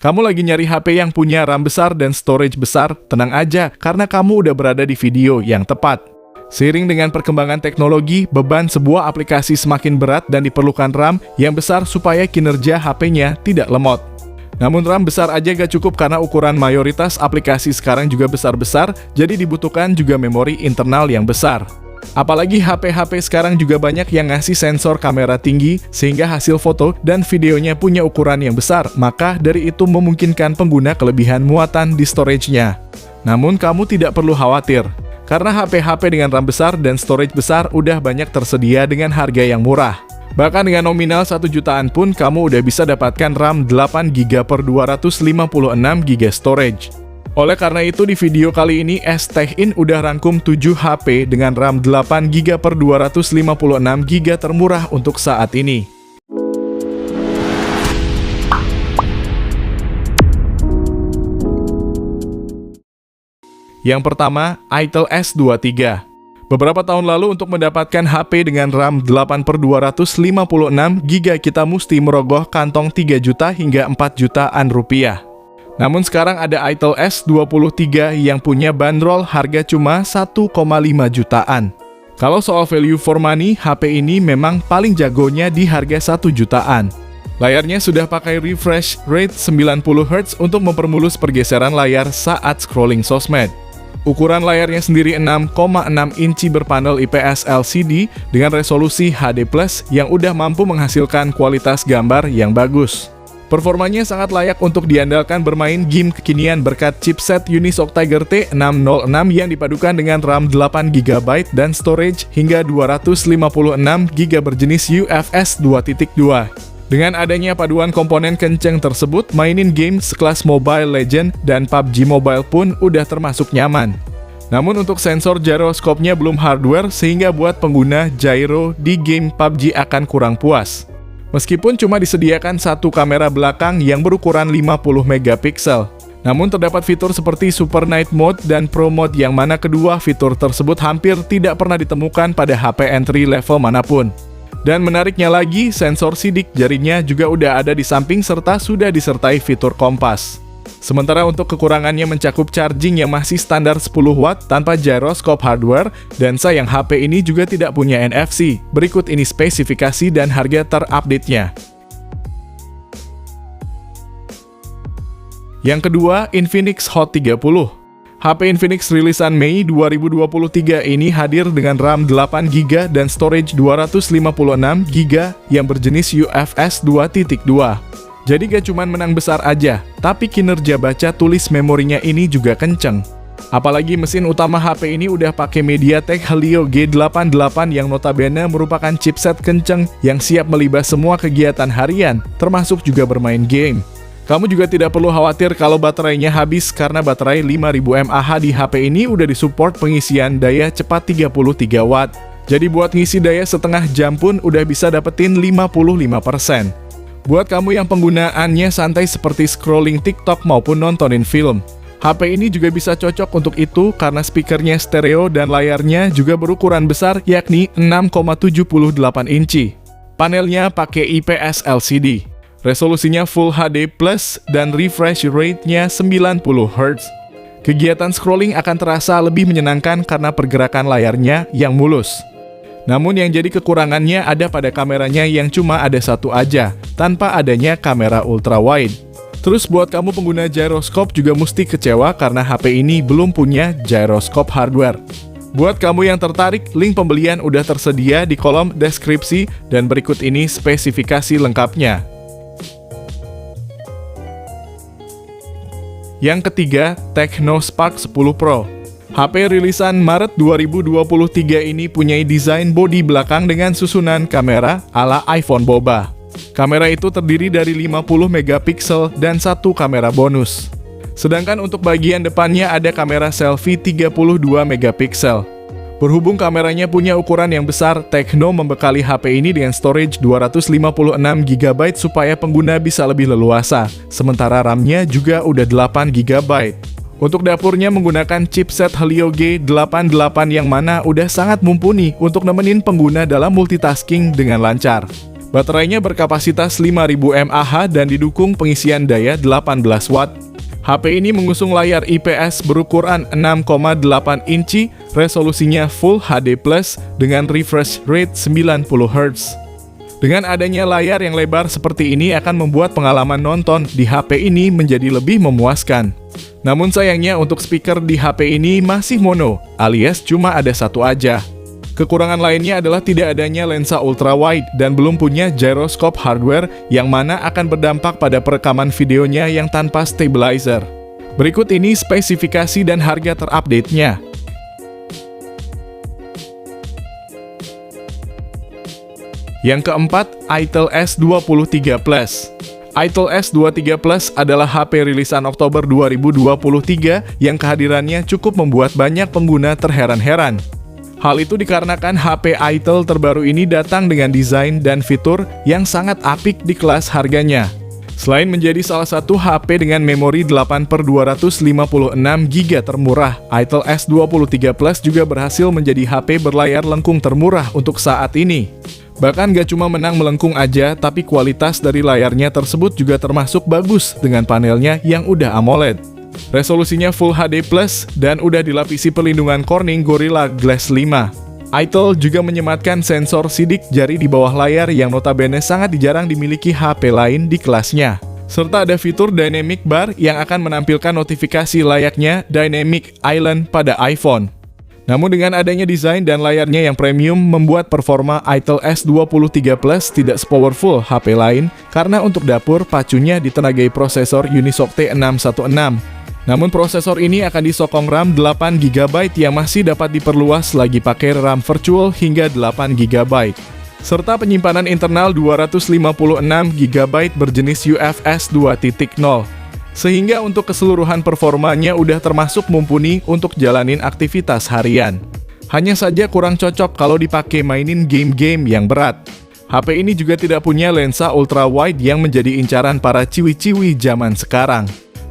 Kamu lagi nyari HP yang punya RAM besar dan storage besar? Tenang aja, karena kamu udah berada di video yang tepat. Seiring dengan perkembangan teknologi, beban sebuah aplikasi semakin berat dan diperlukan RAM yang besar supaya kinerja HP-nya tidak lemot. Namun RAM besar aja gak cukup karena ukuran mayoritas aplikasi sekarang juga besar-besar, jadi dibutuhkan juga memori internal yang besar. Apalagi HP-HP sekarang juga banyak yang ngasih sensor kamera tinggi, sehingga hasil foto dan videonya punya ukuran yang besar, maka dari itu memungkinkan pengguna kelebihan muatan di storage-nya. Namun kamu tidak perlu khawatir, karena HP-HP dengan RAM besar dan storage besar udah banyak tersedia dengan harga yang murah. Bahkan dengan nominal 1 jutaan pun kamu udah bisa dapatkan RAM 8GB per 256GB storage. Oleh karena itu di video kali ini STechIn udah rangkum 7 HP dengan RAM 8GB per 256GB termurah untuk saat ini. Yang pertama, Itel S23. Beberapa tahun lalu untuk mendapatkan HP dengan RAM 8 per 256GB kita mesti merogoh kantong 3 juta hingga 4 jutaan rupiah. Namun sekarang ada Itel S23 yang punya bandrol harga cuma 1,5 jutaan. Kalau soal value for money, HP ini memang paling jagonya di harga 1 jutaan. Layarnya sudah pakai refresh rate 90Hz untuk mempermulus pergeseran layar saat scrolling sosmed. Ukuran layarnya sendiri 6,6 inci berpanel IPS LCD dengan resolusi HD+ yang udah mampu menghasilkan kualitas gambar yang bagus. Performanya sangat layak untuk diandalkan bermain game kekinian berkat chipset Unisoc Tiger T606 yang dipadukan dengan RAM 8GB dan storage hingga 256GB berjenis UFS 2.2. Dengan adanya paduan komponen kenceng tersebut, mainin game sekelas Mobile Legends dan PUBG Mobile pun udah termasuk nyaman. Namun untuk sensor gyroscope-nya belum hardware sehingga buat pengguna gyro di game PUBG akan kurang puas. Meskipun cuma disediakan satu kamera belakang yang berukuran 50MP. Namun terdapat fitur seperti Super Night Mode dan Pro Mode yang mana kedua fitur tersebut hampir tidak pernah ditemukan pada HP entry level manapun. Dan menariknya lagi, sensor sidik jarinya juga udah ada di samping serta sudah disertai fitur kompas. Sementara untuk kekurangannya mencakup charging yang masih standar 10 watt tanpa gyroscope hardware, dan sayang HP ini juga tidak punya NFC. Berikut ini spesifikasi dan harga terupdate-nya. Yang kedua, Infinix Hot 30. HP Infinix rilisan Mei 2023 ini hadir dengan RAM 8GB dan storage 256GB yang berjenis UFS 2.2. Jadi gak cuman menang besar aja, tapi kinerja baca tulis memorinya ini juga kenceng. Apalagi mesin utama HP ini udah pakai MediaTek Helio G88 yang notabene merupakan chipset kenceng yang siap melibas semua kegiatan harian, termasuk juga bermain game. Kamu juga tidak perlu khawatir kalau baterainya habis karena baterai 5000 mAh di HP ini udah disupport pengisian daya cepat 33 watt. Jadi buat ngisi daya setengah jam pun udah bisa dapetin 55%. Buat kamu yang penggunaannya santai seperti scrolling TikTok maupun nontonin film, HP ini juga bisa cocok untuk itu karena speakernya stereo dan layarnya juga berukuran besar yakni 6,78 inci. Panelnya pakai IPS LCD. Resolusinya Full HD Plus dan refresh rate-nya 90Hz. Kegiatan scrolling akan terasa lebih menyenangkan karena pergerakan layarnya yang mulus. Namun yang jadi kekurangannya ada pada kameranya yang cuma ada satu aja, tanpa adanya kamera ultra wide. Terus buat kamu pengguna gyroscope juga mesti kecewa karena HP ini belum punya gyroscope hardware. Buat kamu yang tertarik, link pembelian udah tersedia di kolom deskripsi dan berikut ini spesifikasi lengkapnya. Yang ketiga, Tecno Spark 10 Pro. HP rilisan Maret 2023 ini punya desain bodi belakang dengan susunan kamera ala iPhone Boba. Kamera itu terdiri dari 50MP dan satu kamera bonus. Sedangkan untuk bagian depannya ada kamera selfie 32MP. Berhubung kameranya punya ukuran yang besar, Tecno membekali HP ini dengan storage 256GB supaya pengguna bisa lebih leluasa. Sementara RAM-nya juga udah 8GB. Untuk dapurnya menggunakan chipset Helio G88 yang mana udah sangat mumpuni untuk nemenin pengguna dalam multitasking dengan lancar. Baterainya berkapasitas 5000 mAh dan didukung pengisian daya 18 watt. HP ini mengusung layar IPS berukuran 6,8 inci, resolusinya Full HD+, dengan refresh rate 90 Hz. Dengan adanya layar yang lebar seperti ini akan membuat pengalaman nonton di HP ini menjadi lebih memuaskan. Namun sayangnya untuk speaker di HP ini masih mono, alias cuma ada satu aja. Kekurangan lainnya adalah tidak adanya lensa ultrawide dan belum punya gyroscope hardware yang mana akan berdampak pada perekaman videonya yang tanpa stabilizer. Berikut ini spesifikasi dan harga terupdate-nya. Yang keempat, Itel S23 Plus. Itel S23 Plus adalah HP rilisan Oktober 2023 yang kehadirannya cukup membuat banyak pengguna terheran-heran. Hal itu dikarenakan HP Itel terbaru ini datang dengan desain dan fitur yang sangat apik di kelas harganya. Selain menjadi salah satu HP dengan memori 8/256GB termurah, Itel S23 Plus juga berhasil menjadi HP berlayar lengkung termurah untuk saat ini. Bahkan gak cuma menang melengkung aja, tapi kualitas dari layarnya tersebut juga termasuk bagus dengan panelnya yang udah AMOLED. Resolusinya Full HD+, dan udah dilapisi perlindungan Corning Gorilla Glass 5. Itel juga menyematkan sensor sidik jari di bawah layar yang notabene sangat jarang dimiliki HP lain di kelasnya. Serta ada fitur Dynamic Bar yang akan menampilkan notifikasi layaknya Dynamic Island pada iPhone. Namun dengan adanya desain dan layarnya yang premium membuat performa Itel S23 Plus tidak sepowerful HP lain karena untuk dapur pacunya ditenagai prosesor Unisoc T616. Namun prosesor ini akan disokong RAM 8GB yang masih dapat diperluas lagi pakai RAM virtual hingga 8GB. Serta penyimpanan internal 256GB berjenis UFS 2.0. Sehingga untuk keseluruhan performanya udah termasuk mumpuni untuk jalanin aktivitas harian. Hanya saja kurang cocok kalau dipakai mainin game-game yang berat. HP ini juga tidak punya lensa ultra-wide yang menjadi incaran para ciwi-ciwi zaman sekarang.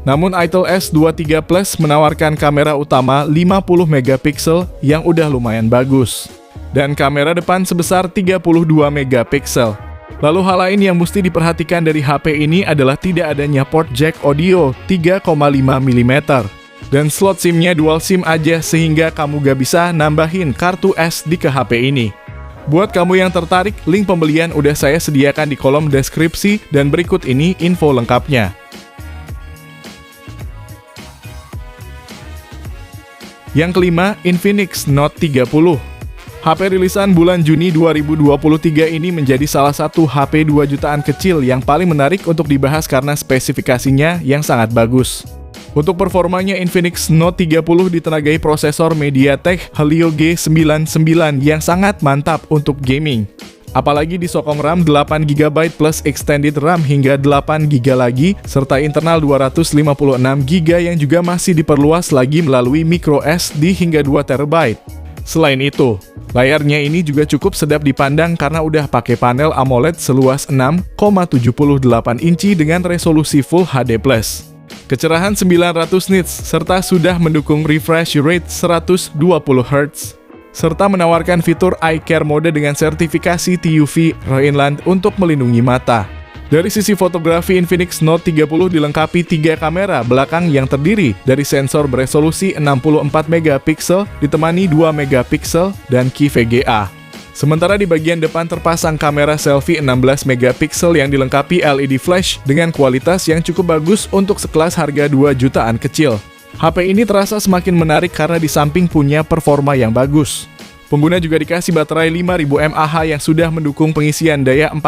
Namun Itel S23 Plus menawarkan kamera utama 50MP yang udah lumayan bagus. Dan kamera depan sebesar 32MP. Lalu hal lain yang mesti diperhatikan dari HP ini adalah tidak adanya port jack audio 3,5mm. Dan slot SIM-nya dual SIM aja sehingga kamu gak bisa nambahin kartu SD ke HP ini. Buat kamu yang tertarik, link pembelian udah saya sediakan di kolom deskripsi dan berikut ini info lengkapnya. Yang kelima, Infinix Note 30. HP rilisan bulan Juni 2023 ini menjadi salah satu HP 2 jutaan kecil yang paling menarik untuk dibahas karena spesifikasinya yang sangat bagus. Untuk performanya, Infinix Note 30 ditenagai prosesor MediaTek Helio G99 yang sangat mantap untuk gaming. Apalagi disokong RAM 8GB plus extended RAM hingga 8GB lagi, serta internal 256GB yang juga masih diperluas lagi melalui microSD hingga 2TB. Selain itu, layarnya ini juga cukup sedap dipandang karena udah pakai panel AMOLED seluas 6,78 inci dengan resolusi Full HD+. Kecerahan 900 nits serta sudah mendukung refresh rate 120 Hz. Serta menawarkan fitur Eye Care Mode dengan sertifikasi TUV Rheinland untuk melindungi mata. Dari sisi fotografi, Infinix Note 30 dilengkapi 3 kamera belakang yang terdiri dari sensor beresolusi 64MP ditemani 2MP dan Key VGA. Sementara di bagian depan terpasang kamera selfie 16MP yang dilengkapi LED flash dengan kualitas yang cukup bagus untuk sekelas harga 2 jutaan kecil. HP ini terasa semakin menarik karena di samping punya performa yang bagus. Pengguna juga dikasih baterai 5000 mAh yang sudah mendukung pengisian daya 45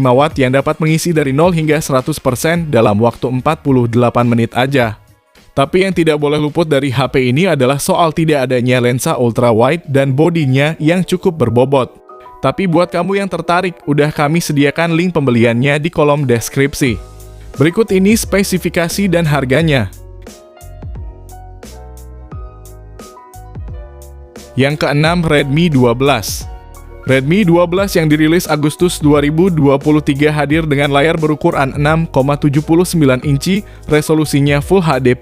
watt yang dapat mengisi dari 0 hingga 100% dalam waktu 48 menit aja. Tapi yang tidak boleh luput dari HP ini adalah soal tidak adanya lensa ultrawide dan bodinya yang cukup berbobot. Tapi buat kamu yang tertarik, udah kami sediakan link pembeliannya di kolom deskripsi. Berikut ini spesifikasi dan harganya. Yang keenam, Redmi 12. Redmi 12 yang dirilis Agustus 2023 hadir dengan layar berukuran 6,79 inci, resolusinya Full HD+,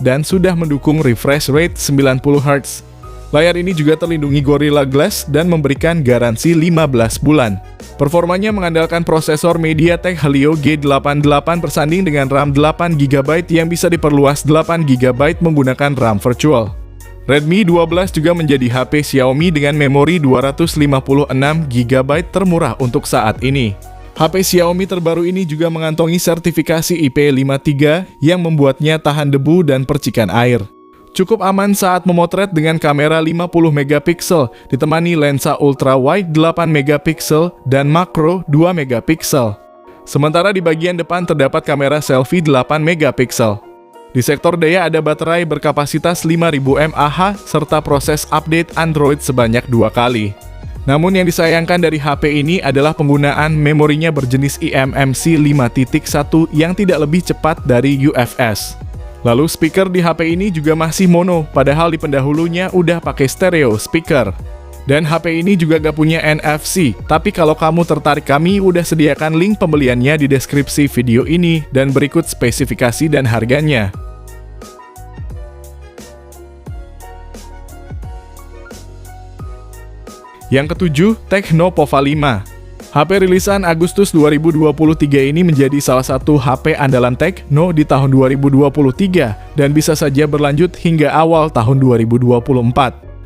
dan sudah mendukung refresh rate 90 Hz. Layar ini juga terlindungi Gorilla Glass dan memberikan garansi 15 bulan. Performanya mengandalkan prosesor MediaTek Helio G88 bersanding dengan RAM 8GB yang bisa diperluas 8GB menggunakan RAM virtual. Redmi 12 juga menjadi HP Xiaomi dengan memori 256GB termurah untuk saat ini. HP Xiaomi terbaru ini juga mengantongi sertifikasi IP53 yang membuatnya tahan debu dan percikan air. Cukup aman saat memotret dengan kamera 50MP ditemani lensa ultra wide 8MP dan makro 2MP. Sementara di bagian depan terdapat kamera selfie 8MP. Di sektor daya ada baterai berkapasitas 5000 mAh serta proses update Android sebanyak 2 kali. Namun yang disayangkan dari HP ini adalah penggunaan memorinya berjenis eMMC 5.1 yang tidak lebih cepat dari UFS. Lalu speaker di HP ini juga masih mono, padahal di pendahulunya udah pakai stereo speaker. Dan HP ini juga gak punya NFC, tapi kalau kamu tertarik kami udah sediakan link pembeliannya di deskripsi video ini dan berikut spesifikasi dan harganya. Yang ketujuh, Tecno Pova 5. HP rilisan Agustus 2023 ini menjadi salah satu HP andalan Tecno di tahun 2023 dan bisa saja berlanjut hingga awal tahun 2024.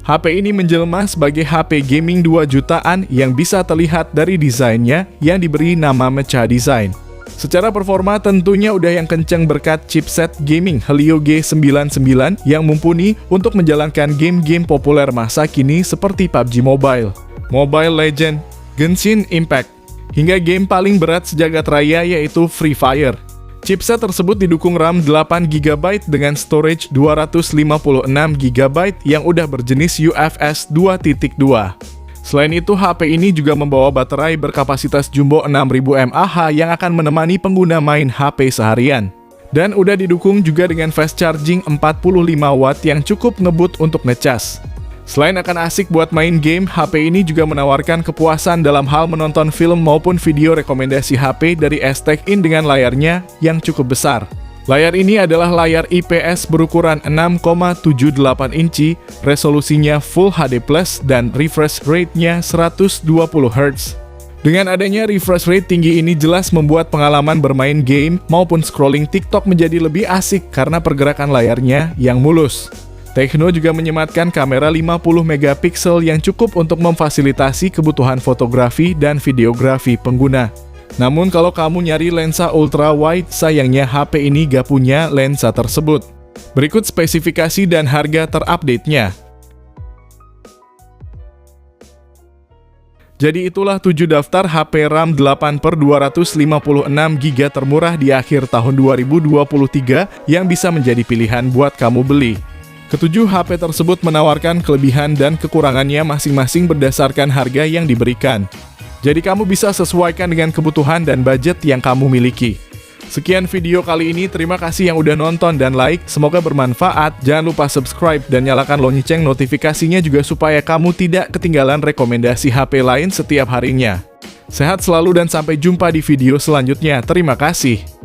HP ini menjelma sebagai HP gaming 2 jutaan yang bisa terlihat dari desainnya yang diberi nama Mecha Design. Secara performa tentunya udah yang kenceng berkat chipset gaming Helio G99 yang mumpuni untuk menjalankan game-game populer masa kini seperti PUBG Mobile, Mobile Legends, Genshin Impact, hingga game paling berat sejagat raya yaitu Free Fire. Chipset tersebut didukung RAM 8GB dengan storage 256GB yang udah berjenis UFS 2.2. Selain itu, HP ini juga membawa baterai berkapasitas jumbo 6000 mAh yang akan menemani pengguna main HP seharian. Dan udah didukung juga dengan fast charging 45W yang cukup ngebut untuk ngecas. Selain akan asik buat main game, HP ini juga menawarkan kepuasan dalam hal menonton film maupun video rekomendasi HP dari STech In dengan layarnya yang cukup besar. Layar ini adalah layar IPS berukuran 6,78 inci, resolusinya Full HD+, dan refresh rate-nya 120Hz. Dengan adanya refresh rate tinggi ini jelas membuat pengalaman bermain game maupun scrolling TikTok menjadi lebih asik karena pergerakan layarnya yang mulus. Tecno juga menyematkan kamera 50MP yang cukup untuk memfasilitasi kebutuhan fotografi dan videografi pengguna. Namun kalau kamu nyari lensa ultra wide, sayangnya HP ini gak punya lensa tersebut. Berikut spesifikasi dan harga terupdate-nya. Jadi itulah 7 daftar HP RAM 8/256GB termurah di akhir tahun 2023 yang bisa menjadi pilihan buat kamu beli. Ketujuh HP tersebut menawarkan kelebihan dan kekurangannya masing-masing berdasarkan harga yang diberikan. Jadi kamu bisa sesuaikan dengan kebutuhan dan budget yang kamu miliki. Sekian video kali ini, terima kasih yang udah nonton dan like, semoga bermanfaat. Jangan lupa subscribe dan nyalakan lonceng notifikasinya juga supaya kamu tidak ketinggalan rekomendasi HP lain setiap harinya. Sehat selalu dan sampai jumpa di video selanjutnya, terima kasih.